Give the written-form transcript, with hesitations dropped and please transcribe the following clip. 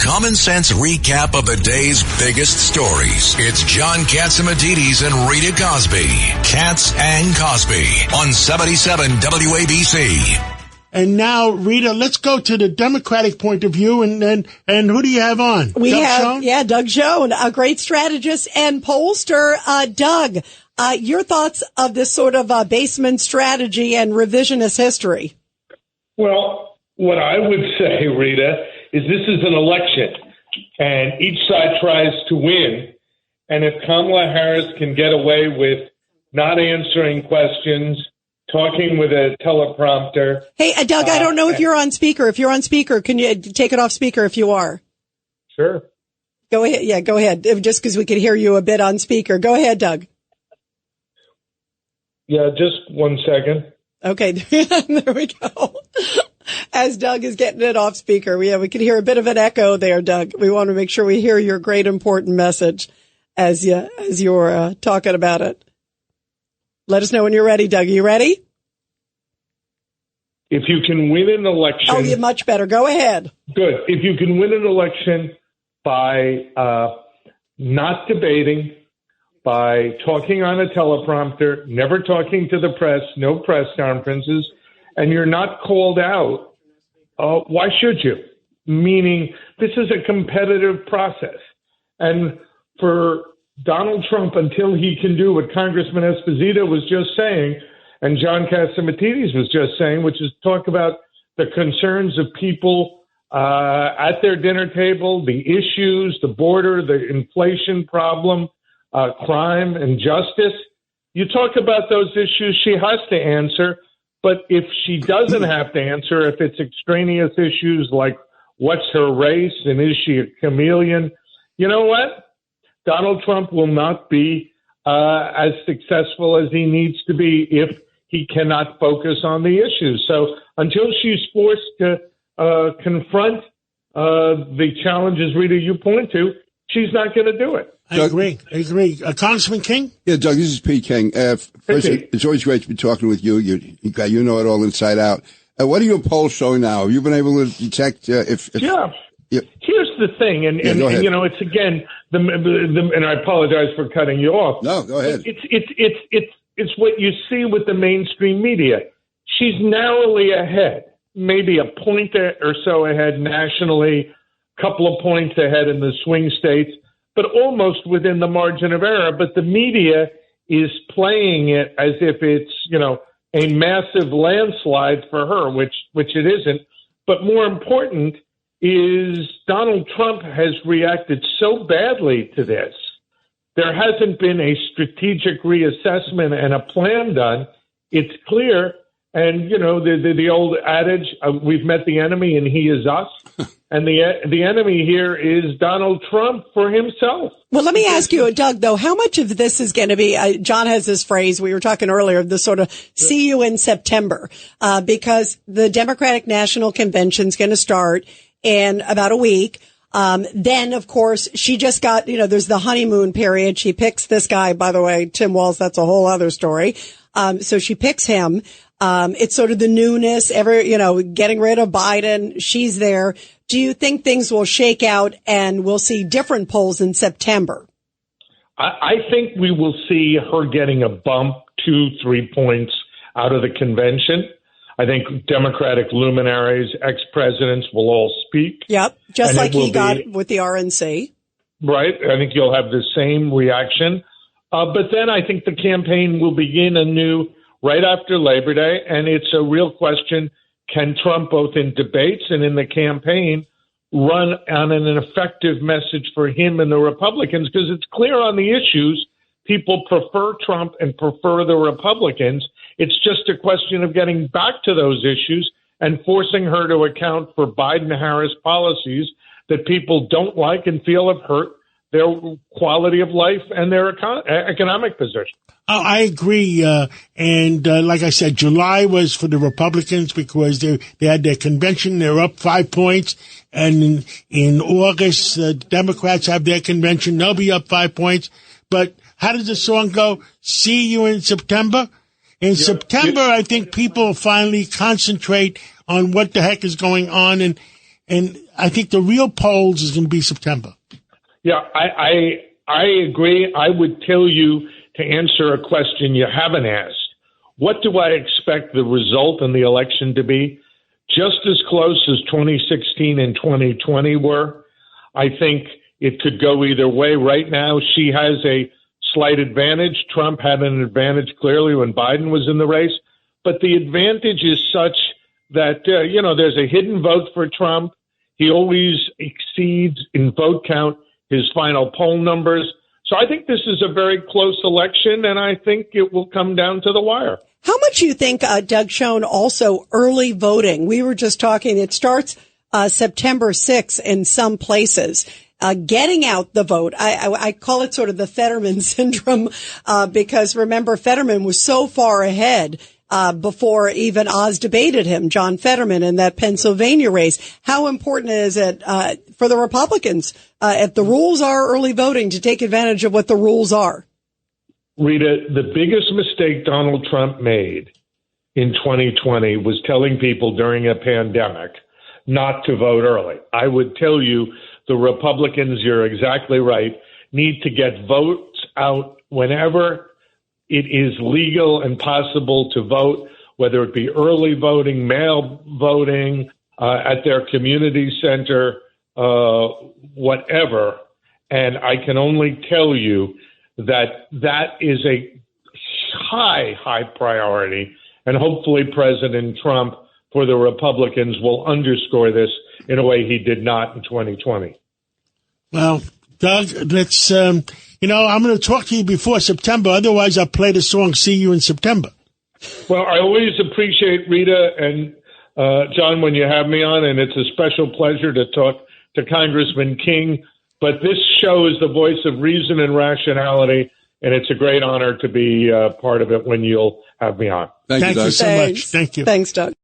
common sense recap of the day's biggest stories. It's John Catsimatidis and Rita Cosby. Katz and Cosby on 77 WABC. And now, Rita, let's go to the Democratic point of view, and who do you have on? We Doug have, Schoen? Doug Schoen, a great strategist and pollster. Doug, your thoughts of this sort of basement strategy and revisionist history? Well, what I would say, Rita, is this is an election, and each side tries to win. And if Kamala Harris can get away with not answering questions, talking with a teleprompter. Hey, Doug, I don't know if you're on speaker. If you're on speaker, can you take it off speaker if you are? Sure. Go ahead. Yeah, go ahead. Just because we could hear you a bit on speaker. Go ahead, Doug. Yeah, just 1 second. Okay, there we go. As Doug is getting it off speaker, we can hear a bit of an echo there, Doug. We want to make sure we hear your great important message as you're talking about it. Let us know when you're ready, Doug. Are you ready? If you can win an election... Oh, you're much better. Go ahead. Good. If you can win an election by not debating, by talking on a teleprompter, never talking to the press, no press conferences, and you're not called out, why should you? Meaning, this is a competitive process. And for Donald Trump, until he can do what Congressman Esposito was just saying, and John Catsimatidis was just saying, which is talk about the concerns of people at their dinner table, the issues, the border, the inflation problem, crime and justice. You talk about those issues, she has to answer. But if she doesn't have to answer, if it's extraneous issues like what's her race and is she a chameleon, you know what? Donald Trump will not be as successful as he needs to be if he cannot focus on the issues. So until she's forced to confront the challenges, Rita, you point to, she's not going to do it. I agree. Congressman King? Yeah, Doug, this is Pete King. First, it's always great to be talking with you. You know it all inside out. What are your polls showing now? Have you been able to detect if Yeah. Here's the thing, and you know, it's again, and I apologize for cutting you off. No, go ahead. It's what you see with the mainstream media. She's narrowly ahead, maybe a point or so ahead nationally, couple of points ahead in the swing states, but almost within the margin of error. But the media is playing it as if it's, you know, a massive landslide for her, which it isn't. But more important is Donald Trump has reacted so badly to this. There hasn't been a strategic reassessment and a plan done. It's clear. And, you know, the old adage, we've met the enemy and he is us. And the enemy here is Donald Trump for himself. Well, let me ask you, Doug, though, how much of this is going to be, John has this phrase, we were talking earlier, the sort of see you in September, because the Democratic National Convention is going to start in about a week. Then, of course, she just got, you know, there's the honeymoon period. She picks this guy, by the way, Tim Walz, that's a whole other story. So she picks him. It's sort of the newness, getting rid of Biden. She's there. Do you think things will shake out and we'll see different polls in September? I think we will see her getting a bump, 2-3 points out of the convention. I think Democratic luminaries, ex-presidents will all speak. Yep, just like he got with the RNC. Right. I think you'll have the same reaction. But then I think the campaign will begin anew right after Labor Day, and it's a real question, can Trump, both in debates and in the campaign, run on an effective message for him and the Republicans? Because it's clear on the issues, people prefer Trump and prefer the Republicans. It's just a question of getting back to those issues and forcing her to account for Biden-Harris policies that people don't like and feel have hurt their quality of life and their economic position. Oh, I agree. And like I said, July was for the Republicans because they had their convention. They're up 5 points. And in August, Democrats have their convention. They'll be up 5 points. But how does the song go? See you in September? In September, I think people finally concentrate on what the heck is going on. And And I think the real polls is going to be September. Yeah, I agree. I would tell you, to answer a question you haven't asked, what do I expect the result in the election to be? Just as close as 2016 and 2020 were. I think it could go either way. Right now, she has a slight advantage. Trump had an advantage clearly when Biden was in the race. But the advantage is such that, there's a hidden vote for Trump. He always exceeds in vote count his final poll numbers. So I think this is a very close election, and I think it will come down to the wire. How much do you think, Doug Schoen, also early voting? We were just talking, it starts September 6th in some places. Getting out the vote. I call it sort of the Fetterman syndrome, because remember, Fetterman was so far ahead before even Oz debated him, John Fetterman, in that Pennsylvania race. How important is it for the Republicans, if the rules are early voting, to take advantage of what the rules are? Rita, the biggest mistake Donald Trump made in 2020 was telling people during a pandemic not to vote early. I would tell you, the Republicans, you're exactly right, need to get votes out whenever it is legal and possible to vote, whether it be early voting, mail voting, at their community center, whatever. And I can only tell you that is a high priority. And hopefully President Trump, for the Republicans, will underscore this in a way he did not in 2020. Well, Doug, let's, I'm going to talk to you before September. Otherwise, I'll play the song "See You in September." Well, I always appreciate Rita and John when you have me on, and it's a special pleasure to talk to Congressman King. But this show is the voice of reason and rationality, and it's a great honor to be part of it when you'll have me on. Thank you, Doug. So much. Thank you. Thanks, Doug.